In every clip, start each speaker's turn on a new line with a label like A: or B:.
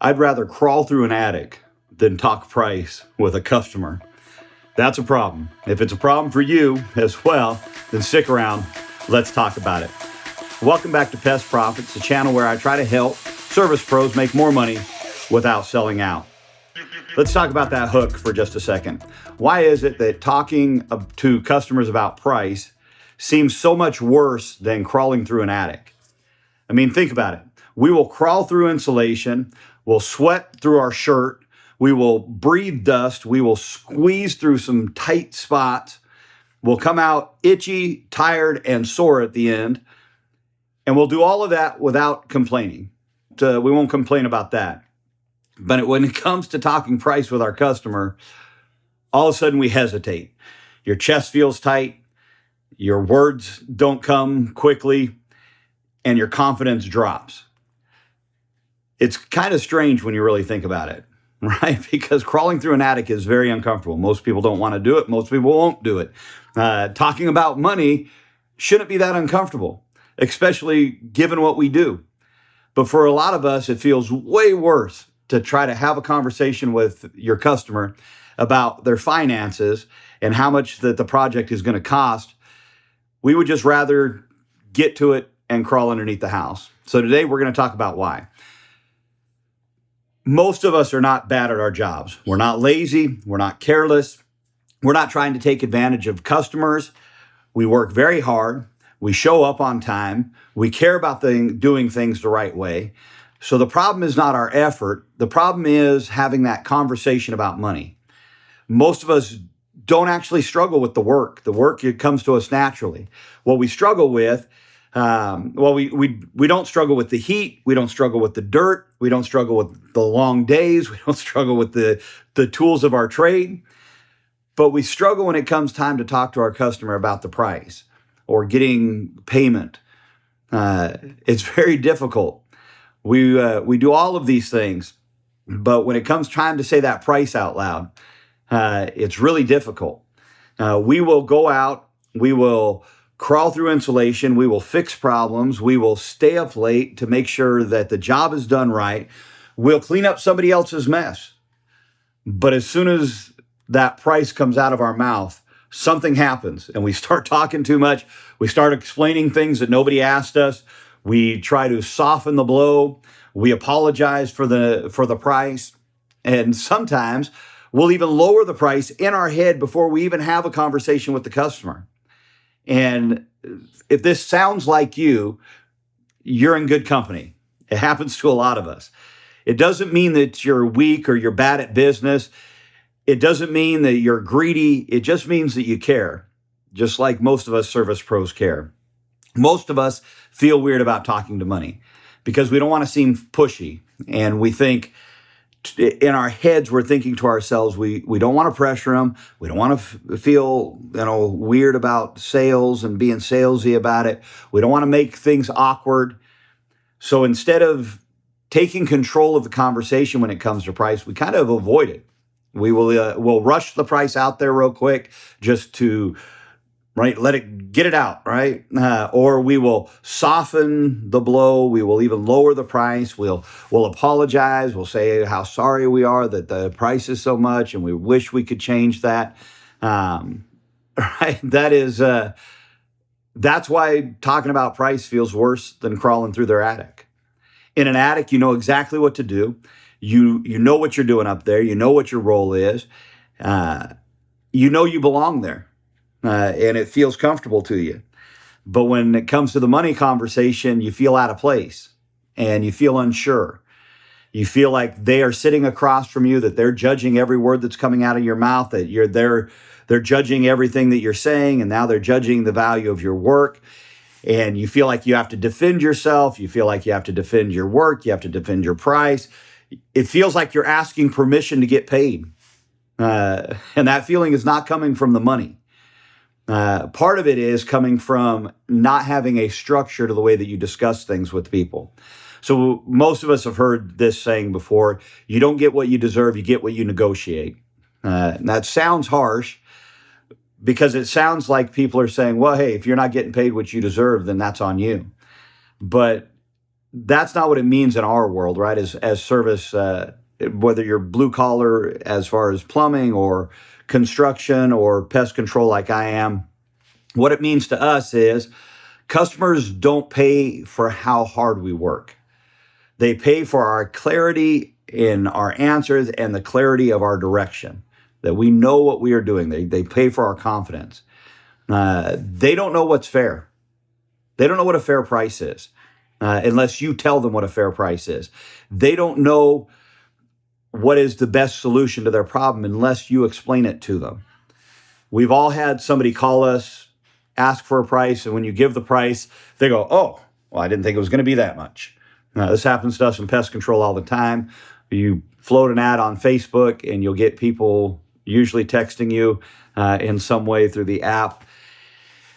A: I'd rather crawl through an attic than talk price with a customer. That's a problem. If it's a problem for you as well, then stick around. Let's talk about it. Welcome back to Pest Profits, the channel where I try to help service pros make more money without selling out. Let's talk about that hook for just a second. Why is it that talking to customers about price seems so much worse than crawling through an attic? I mean, think about it. We will crawl through insulation, we'll sweat through our shirt, we will breathe dust, we will squeeze through some tight spots, we'll come out itchy, tired, and sore at the end, and we'll do all of that without complaining. We won't complain about that. But when it comes to talking price with our customer, all of a sudden we hesitate. Your chest feels tight, your words don't come quickly, and your confidence drops. It's kind of strange when you really think about it, right? Because crawling through an attic is very uncomfortable. Most people don't want to do it. Most people won't do it. Talking about money shouldn't be that uncomfortable, especially given what we do. But for a lot of us, it feels way worse to try to have a conversation with your customer about their finances and how much that the project is going to cost. We would just rather get to it and crawl underneath the house. So today we're going to talk about why. Most of us are not bad at our jobs. We're not lazy. We're not careless. We're not trying to take advantage of customers. We work very hard. We show up on time. We care about doing things the right way. So the problem is not our effort. The problem is having that conversation about money. Most of us don't actually struggle with the work. The work, it comes to us naturally. What we struggle with, we don't struggle with the heat. We don't struggle with the dirt. We don't struggle with the long days. We don't struggle with the tools of our trade. But we struggle when it comes time to talk to our customer about the price or getting payment. It's very difficult. We do all of these things, but when it comes time to say that price out loud, it's really difficult. We will go out, we will crawl through insulation, we will fix problems, we will stay up late to make sure that the job is done right. We'll clean up somebody else's mess. But as soon as that price comes out of our mouth, something happens and we start talking too much. We start explaining things that nobody asked us. We try to soften the blow. We apologize for the price. And sometimes we'll even lower the price in our head before we even have a conversation with the customer. And if this sounds like you're in good company. It happens to a lot of us. It doesn't mean that you're weak or you're bad at business. It doesn't mean that you're greedy. It just means that you care, just like most of us service pros care. Most of us feel weird about talking to money because we don't want to seem pushy. And we think in our heads, we're thinking to ourselves, we don't want to pressure them. We don't want to feel weird about sales and being salesy about it. We don't want to make things awkward. So instead of taking control of the conversation when it comes to price, we kind of avoid it. We'll rush the price out there real quick just to get it out, right? Or we will soften the blow. We will even lower the price. We'll apologize. We'll say how sorry we are that the price is so much and we wish we could change that. Right? That's why talking about price feels worse than crawling through their attic. In an attic, you know exactly what to do. You know what you're doing up there. You know what your role is. You know you belong there. And it feels comfortable to you. But when it comes to the money conversation, you feel out of place and you feel unsure. You feel like they are sitting across from you, that they're judging every word that's coming out of your mouth, that they're judging everything that you're saying, and now they're judging the value of your work. And you feel like you have to defend yourself. You feel like you have to defend your work. You have to defend your price. It feels like you're asking permission to get paid. And that feeling is not coming from the money. Part of it is coming from not having a structure to the way that you discuss things with people. So most of us have heard this saying before: you don't get what you deserve, you get what you negotiate. That sounds harsh because it sounds like people are saying, well, hey, if you're not getting paid what you deserve, then that's on you. But that's not what it means in our world, right? As service, whether you're blue collar as far as plumbing or construction or pest control like I am, what it means to us is customers don't pay for how hard we work. They pay for our clarity in our answers and the clarity of our direction, that we know what we are doing. They pay for our confidence. They don't know what's fair. They don't know what a fair price is unless you tell them what a fair price is. They don't know what is the best solution to their problem unless you explain it to them. We've all had somebody call us, ask for a price, and when you give the price, they go, oh, well, I didn't think it was going to be that much. This happens to us in pest control all the time. You float an ad on Facebook and you'll get people usually texting you in some way through the app.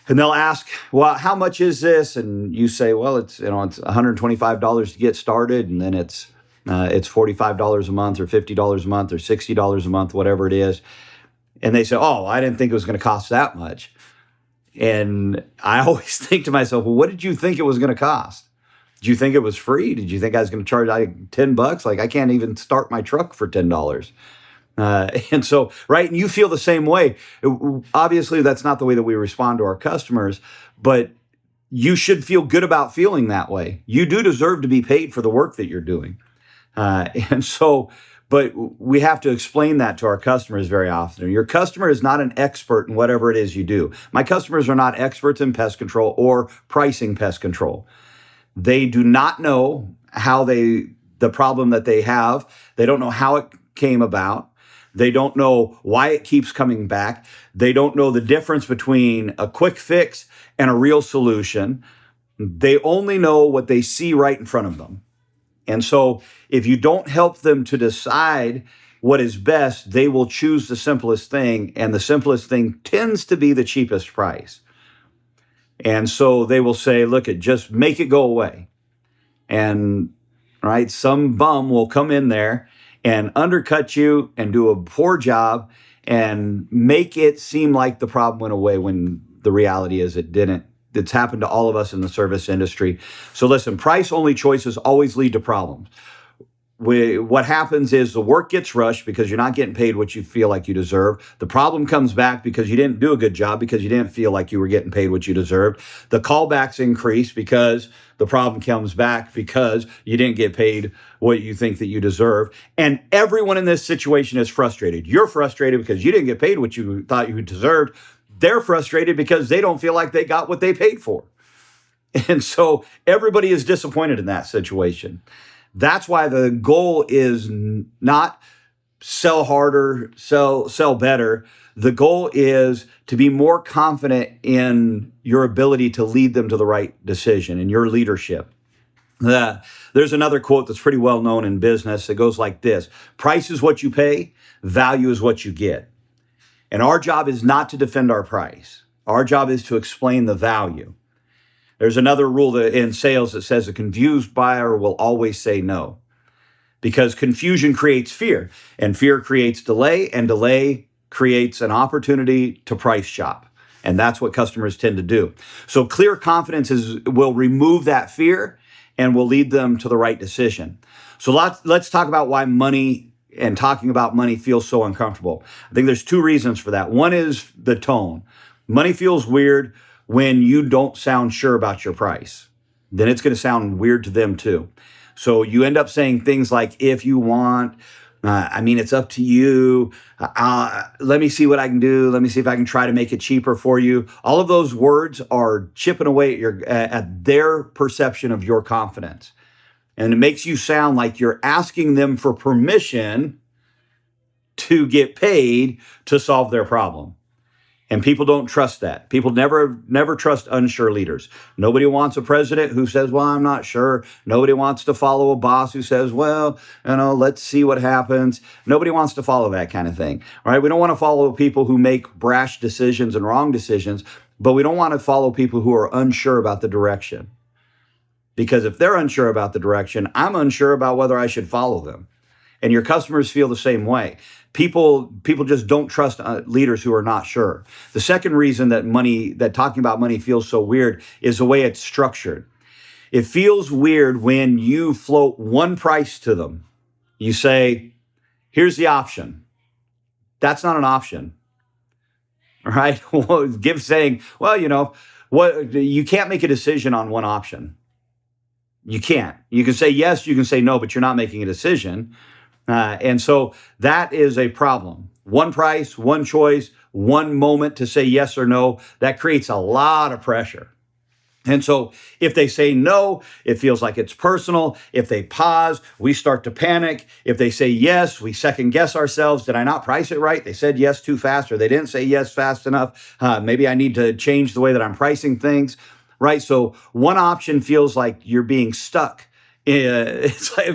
A: And they'll ask, well, how much is this? And you say, well, it's $125 to get started, and then it's $45 a month or $50 a month or $60 a month, whatever it is. And they say, oh, I didn't think it was going to cost that much. And I always think to myself, well, what did you think it was going to cost? Did you think it was free? Did you think I was going to charge $10? Like, I can't even start my truck for $10. And so, right, and you feel the same way. Obviously, that's not the way that we respond to our customers, but you should feel good about feeling that way. You do deserve to be paid for the work that you're doing. And so, but we have to explain that to our customers very often. Your customer is not an expert in whatever it is you do. My customers are not experts in pest control or pricing pest control. They do not know how the problem that they have. They don't know how it came about. They don't know why it keeps coming back. They don't know the difference between a quick fix and a real solution. They only know what they see right in front of them. And so if you don't help them to decide what is best, they will choose the simplest thing, and the simplest thing tends to be the cheapest price. And so they will say, look, just make it go away. And right, some bum will come in there and undercut you and do a poor job and make it seem like the problem went away when the reality is it didn't. It's happened to all of us in the service industry. So listen, price-only choices always lead to problems. What happens is the work gets rushed because you're not getting paid what you feel like you deserve. The problem comes back because you didn't do a good job because you didn't feel like you were getting paid what you deserved. The callbacks increase because the problem comes back because you didn't get paid what you think that you deserve. And everyone in this situation is frustrated. You're frustrated because you didn't get paid what you thought you deserved. They're frustrated because they don't feel like they got what they paid for. And so everybody is disappointed in that situation. That's why the goal is not sell harder, sell better. The goal is to be more confident in your ability to lead them to the right decision and your leadership. There's another quote that's pretty well known in business. It goes like this: price is what you pay, value is what you get. And our job is not to defend our price. Our job is to explain the value. There's another rule in sales that says a confused buyer will always say no, because confusion creates fear, and fear creates delay, and delay creates an opportunity to price shop. And that's what customers tend to do. So clear confidence will remove that fear and will lead them to the right decision. So let's talk about why money and talking about money feels so uncomfortable. I think there's two reasons for that. One is the tone. Money feels weird when you don't sound sure about your price. Then it's going to sound weird to them too. So you end up saying things like, if you want, it's up to you. Let me see what I can do. Let me see if I can try to make it cheaper for you. All of those words are chipping away at their perception of your confidence. And it makes you sound like you're asking them for permission to get paid to solve their problem. And people don't trust that. People never trust unsure leaders. Nobody wants a president who says, well, I'm not sure. Nobody wants to follow a boss who says, well, let's see what happens. Nobody wants to follow that kind of thing, right? We don't want to follow people who make brash decisions and wrong decisions, but we don't want to follow people who are unsure about the direction. Because if they're unsure about the direction, I'm unsure about whether I should follow them. And your customers feel the same way. People just don't trust leaders who are not sure. The second reason that talking about money feels so weird is the way it's structured. It feels weird when you float one price to them. You say, here's the option. That's not an option, right? Saying, well, what, you can't make a decision on one option. You can't. You can say yes, you can say no, but you're not making a decision. And so that is a problem. One price, one choice, one moment to say yes or no, that creates a lot of pressure. And so if they say no, it feels like it's personal. If they pause, we start to panic. If they say yes, we second guess ourselves. Did I not price it right? They said yes too fast, or they didn't say yes fast enough. Maybe I need to change the way that I'm pricing things, right? So one option feels like you're being stuck. It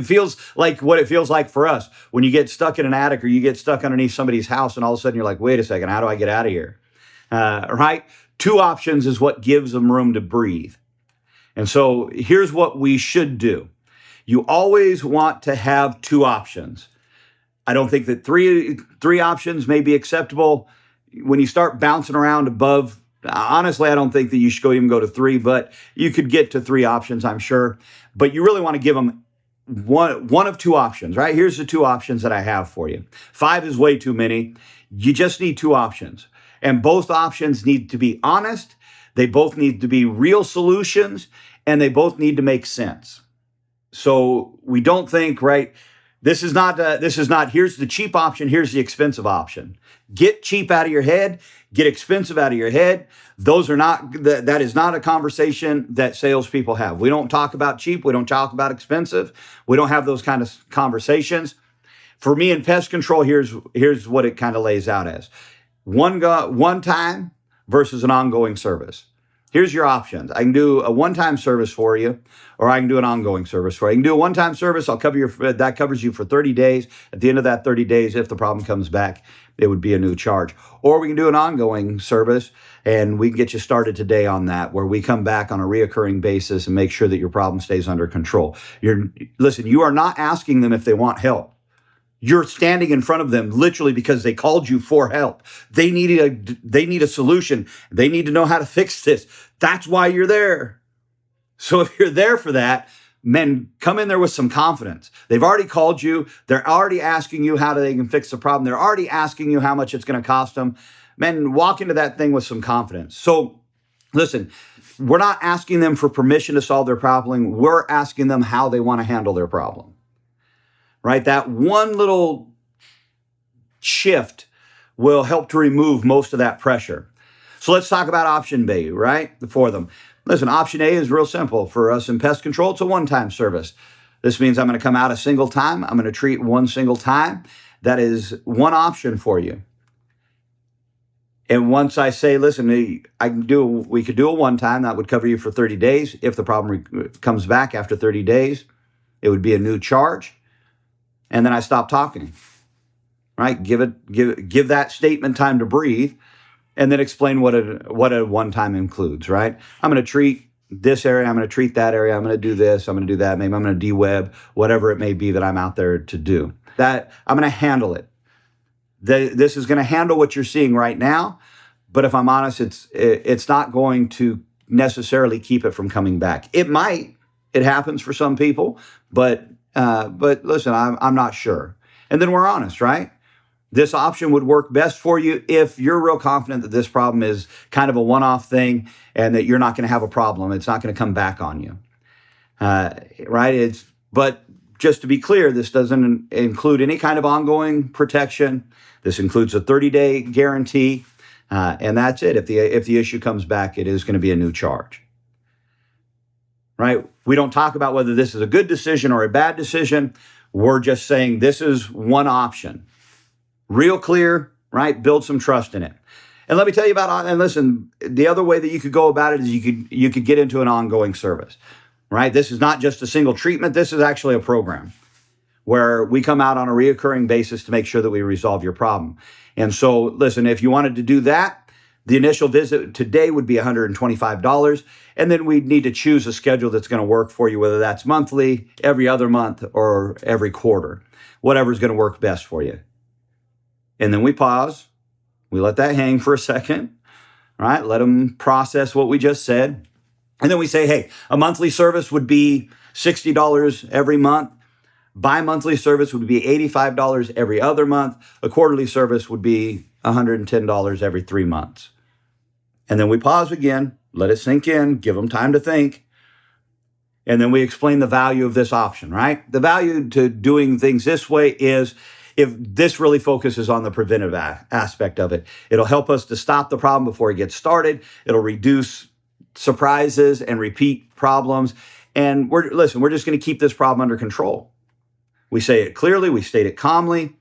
A: feels like what it feels like for us when you get stuck in an attic or you get stuck underneath somebody's house and all of a sudden you're like, wait a second, how do I get out of here? Right? Two options is what gives them room to breathe. And so here's what we should do. You always want to have two options. I don't think that three options may be acceptable. When you start bouncing around above, honestly, I don't think that you should even go to three, but you could get to three options, I'm sure. But you really want to give them one of two options, right? Here's the two options that I have for you. 5 is way too many. You just need two options. And both options need to be honest. They both need to be real solutions, and they both need to make sense. So we don't think, right, this is not, here's the cheap option, here's the expensive option. Get cheap out of your head, get expensive out of your head. That is not a conversation that salespeople have. We don't talk about cheap, we don't talk about expensive. We don't have those kind of conversations. For me in pest control, here's what it kind of lays out as. One time versus an ongoing service. Here's your options. I can do a one-time service for you, or I can do an ongoing service for you. I can do a one-time service. That covers you for 30 days. At the end of that 30 days, if the problem comes back, it would be a new charge. Or we can do an ongoing service, and we can get you started today on that, where we come back on a reoccurring basis and make sure that your problem stays under control. Listen, you are not asking them if they want help. You're standing in front of them literally because they called you for help. They need a solution. They need to know how to fix this. That's why you're there. So if you're there for that, men, come in there with some confidence. They've already called you. They're already asking you how they can fix the problem. They're already asking you how much it's going to cost them. Men, walk into that thing with some confidence. So listen, we're not asking them for permission to solve their problem. We're asking them how they want to handle their problem. Right? That one little shift will help to remove most of that pressure. So let's talk about option B, right? For them. Listen, option A is real simple. For us in pest control, it's a one-time service. This means I'm going to come out a single time. I'm going to treat one single time. That is one option for you. And once I say, listen, we could do a one time, that would cover you for 30 days. If the problem comes back after 30 days, it would be a new charge. And then I stop talking, right? Give that statement time to breathe, and then explain what a one-time includes, right? I'm going to treat this area, I'm going to treat that area, I'm going to do this, I'm going to do that, maybe I'm going to de-web, whatever it may be that I'm out there to do. That I'm going to handle it. This is going to handle what you're seeing right now, but if I'm honest, it's not going to necessarily keep it from coming back. It might. It happens for some people, but listen, I'm not sure. And then we're honest, right? This option would work best for you if you're real confident that this problem is kind of a one-off thing and that you're not going to have a problem. It's not going to come back on you, right? But just to be clear, this doesn't include any kind of ongoing protection. This includes a 30-day guarantee, and that's it. If the issue comes back, it is going to be a new charge. Right? We don't talk about whether this is a good decision or a bad decision. We're just saying this is one option. Real clear, right? Build some trust in it. And let me tell you and listen, the other way that you could go about it is you could get into an ongoing service, right? This is not just a single treatment. This is actually a program where we come out on a reoccurring basis to make sure that we resolve your problem. And so, listen, if you wanted to do that, the initial visit today would be $125, and then we'd need to choose a schedule that's going to work for you, whether that's monthly, every other month, or every quarter, whatever's going to work best for you. And then we pause. We let that hang for a second, right? Let them process what we just said. And then we say, hey, a monthly service would be $60 every month. Bi-monthly service would be $85 every other month. A quarterly service would be $110 every 3 months. And then we pause again, let it sink in, give them time to think. And then we explain the value of this option, right? The value to doing things this way is if this really focuses on the preventive aspect of it. It'll help us to stop the problem before it gets started. It'll reduce surprises and repeat problems. And we're just going to keep this problem under control. We say it clearly, we state it calmly,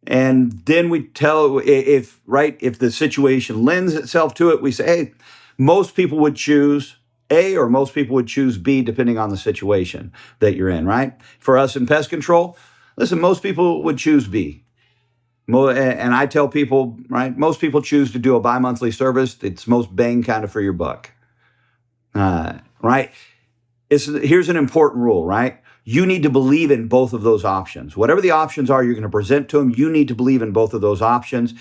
A: and then we tell if the situation lends itself to it, we say, hey, most people would choose A or most people would choose B depending on the situation that you're in, right? For us in pest control, listen, most people would choose B. And I tell people, right, most people choose to do a bi-monthly service. It's most bang kind of for your buck, right? Here's an important rule, right? You need to believe in both of those options. Whatever the options are you're going to present to them, you need to believe in both of those options.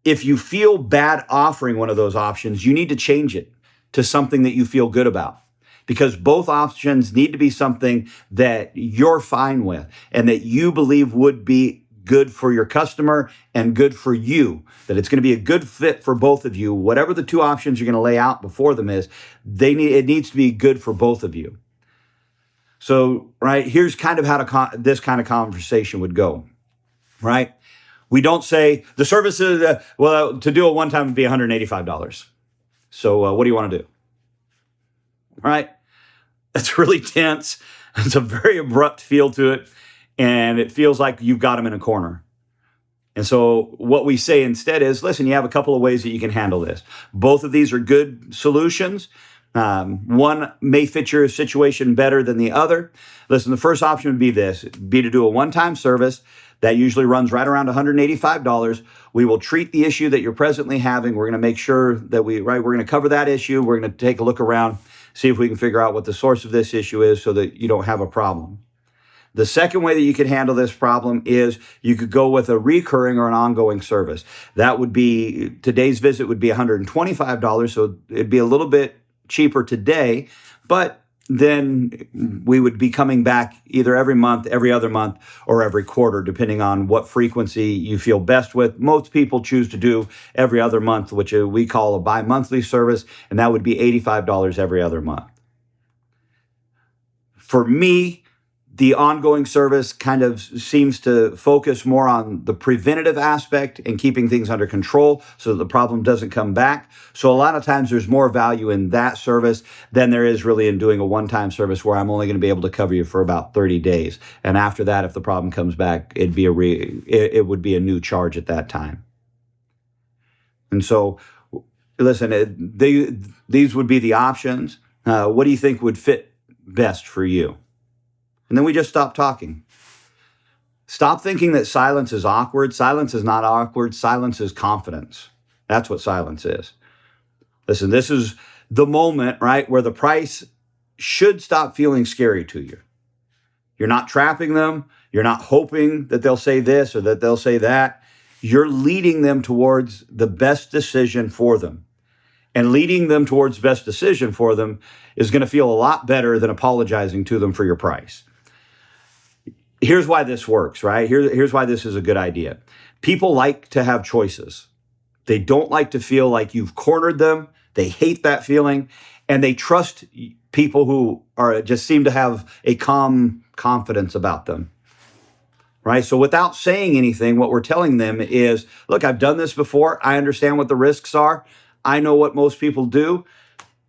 A: If you feel bad offering one of those options, you need to change it to something that you feel good about, because both options need to be something that you're fine with and that you believe would be good for your customer and good for you, that it's going to be a good fit for both of you. Whatever the two options you're going to lay out before them is, it needs to be good for both of you. So, right, here's kind of how this kind of conversation would go, right? We don't say the service is, to do a one-time would be $185. So what do you want to do? All right. That's really tense. It's a very abrupt feel to it. And it feels like you've got them in a corner. And so what we say instead is, listen, you have a couple of ways that you can handle this. Both of these are good solutions. One may fit your situation better than the other. Listen, the first option would be to do a one-time service that usually runs right around $185. We will treat the issue that you're presently having. We're going to make sure that we're going to cover that issue. We're going to take a look around, see if we can figure out what the source of this issue is so that you don't have a problem. The second way that you could handle this problem is you could go with a recurring or an ongoing service. That would be, today's visit would be $125, so it'd be a little bit cheaper today, but then we would be coming back either every month, every other month, or every quarter, depending on what frequency you feel best with. Most people choose to do every other month, which we call a bi-monthly service, and that would be $85 every other month. For me, the ongoing service kind of seems to focus more on the preventative aspect and keeping things under control so that the problem doesn't come back. So a lot of times there's more value in that service than there is really in doing a one-time service where I'm only going to be able to cover you for about 30 days. And after that, if the problem comes back, it would be a new charge at that time. And so, listen, these would be the options. What do you think would fit best for you? And then we just stop talking. Stop thinking that silence is awkward. Silence is not awkward. Silence is confidence. That's what silence is. Listen, this is the moment, right, where the price should stop feeling scary to you. You're not trapping them. You're not hoping that they'll say this or that they'll say that. You're leading them towards the best decision for them. And leading them towards the best decision for them is going to feel a lot better than apologizing to them for your price. Here's why this works, right? Here's why this is a good idea. People like to have choices. They don't like to feel like you've cornered them. They hate that feeling. And they trust people who just seem to have a calm confidence about them, right? So without saying anything, what we're telling them is, look, I've done this before. I understand what the risks are. I know what most people do.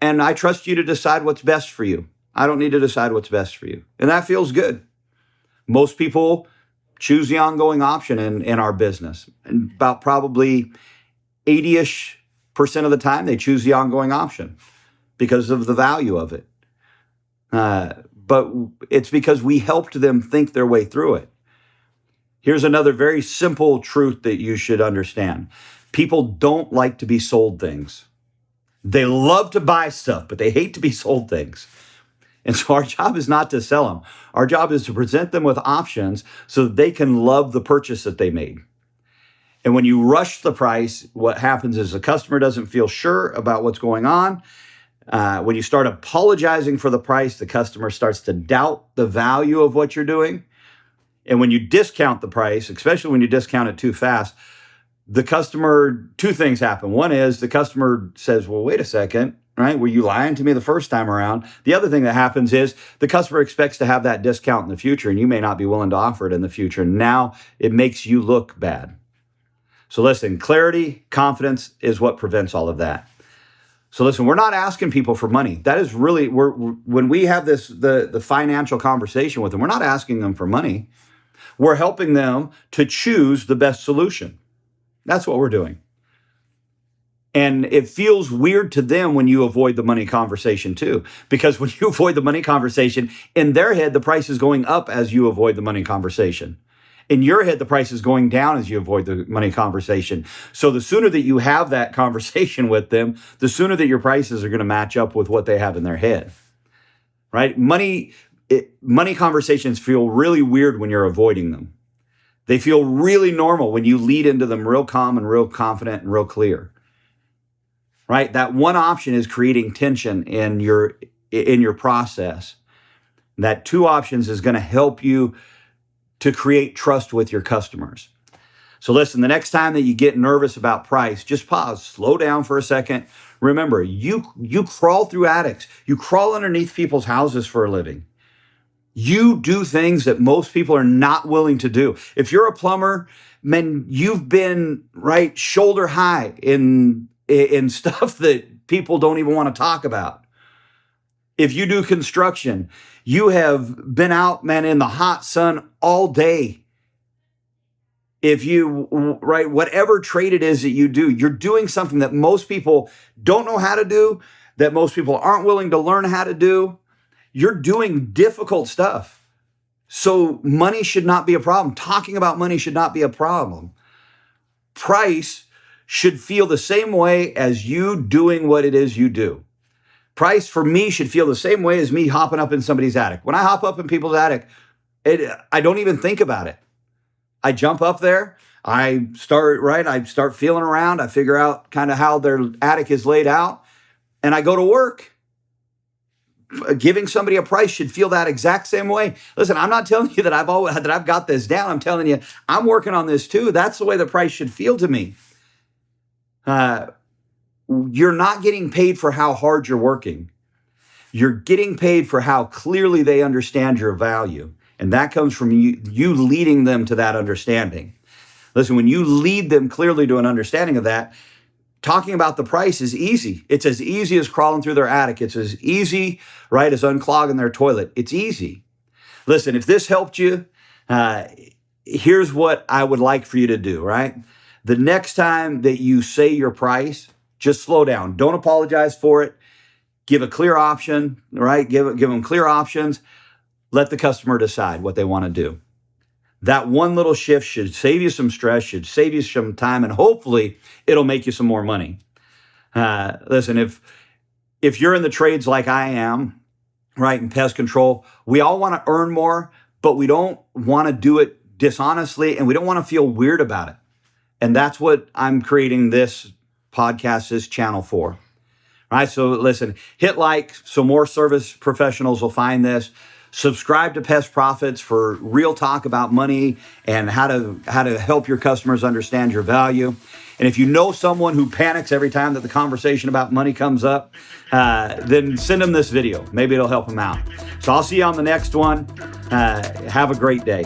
A: And I trust you to decide what's best for you. I don't need to decide what's best for you. And that feels good. Most people choose the ongoing option in our business. And about probably 80-ish% of the time, they choose the ongoing option because of the value of it. But it's because we helped them think their way through it. Here's another very simple truth that you should understand. People don't like to be sold things. They love to buy stuff, but they hate to be sold things. And so our job is not to sell them. Our job is to present them with options so that they can love the purchase that they made. And when you rush the price, what happens is the customer doesn't feel sure about what's going on. When you start apologizing for the price, the customer starts to doubt the value of what you're doing. And when you discount the price, especially when you discount it too fast, the customer, two things happen. One is the customer says, well, wait a second, right? Were you lying to me the first time around? The other thing that happens is the customer expects to have that discount in the future, and you may not be willing to offer it in the future. Now it makes you look bad. So listen, clarity, confidence is what prevents all of that. So listen, we're not asking people for money. That is really, when we have the financial conversation with them, we're not asking them for money. We're helping them to choose the best solution. That's what we're doing. And it feels weird to them when you avoid the money conversation too, because when you avoid the money conversation, in their head, the price is going up as you avoid the money conversation. In your head, the price is going down as you avoid the money conversation. So the sooner that you have that conversation with them, the sooner that your prices are going to match up with what they have in their head, right? Money conversations feel really weird when you're avoiding them. They feel really normal when you lead into them real calm and real confident and real clear, right? That one option is creating tension in your process. That two options is going to help you to create trust with your customers. So listen, the next time that you get nervous about price, just pause, slow down for a second. Remember, you crawl through attics. You crawl underneath people's houses for a living. You do things that most people are not willing to do. If you're a plumber, man, you've been right shoulder high in stuff that people don't even want to talk about. If you do construction, you have been out, man, in the hot sun all day. If you, right, whatever trade it is that you do, you're doing something that most people don't know how to do, that most people aren't willing to learn how to do. You're doing difficult stuff. So money should not be a problem. Talking about money should not be a problem. Price should feel the same way as you doing what it is you do. Price for me should feel the same way as me hopping up in somebody's attic. When I hop up in people's attic, I don't even think about it. I jump up there. I start feeling around. I figure out kind of how their attic is laid out, and I go to work. Giving somebody a price should feel that exact same way. Listen, I'm not telling you that I've got this down. I'm telling you, I'm working on this too. That's the way the price should feel to me. You're not getting paid for how hard you're working. You're getting paid for how clearly they understand your value. And that comes from you leading them to that understanding. Listen, when you lead them clearly to an understanding of that, talking about the price is easy. It's as easy as crawling through their attic. It's as easy, right, as unclogging their toilet. It's easy. Listen, if this helped you, here's what I would like for you to do, right? The next time that you say your price, just slow down. Don't apologize for it. Give a clear option, right? Give them clear options. Let the customer decide what they want to do. That one little shift should save you some stress, should save you some time, and hopefully it'll make you some more money. Listen, if you're in the trades like I am, right, in pest control, we all want to earn more, but we don't want to do it dishonestly, and we don't want to feel weird about it. And that's what I'm creating this podcast, this channel for. All right, so listen, hit like so more service professionals will find this. Subscribe to Pest Profits for real talk about money and how to help your customers understand your value. And if you know someone who panics every time that the conversation about money comes up, then send them this video. Maybe it'll help them out. So I'll see you on the next one. Have a great day.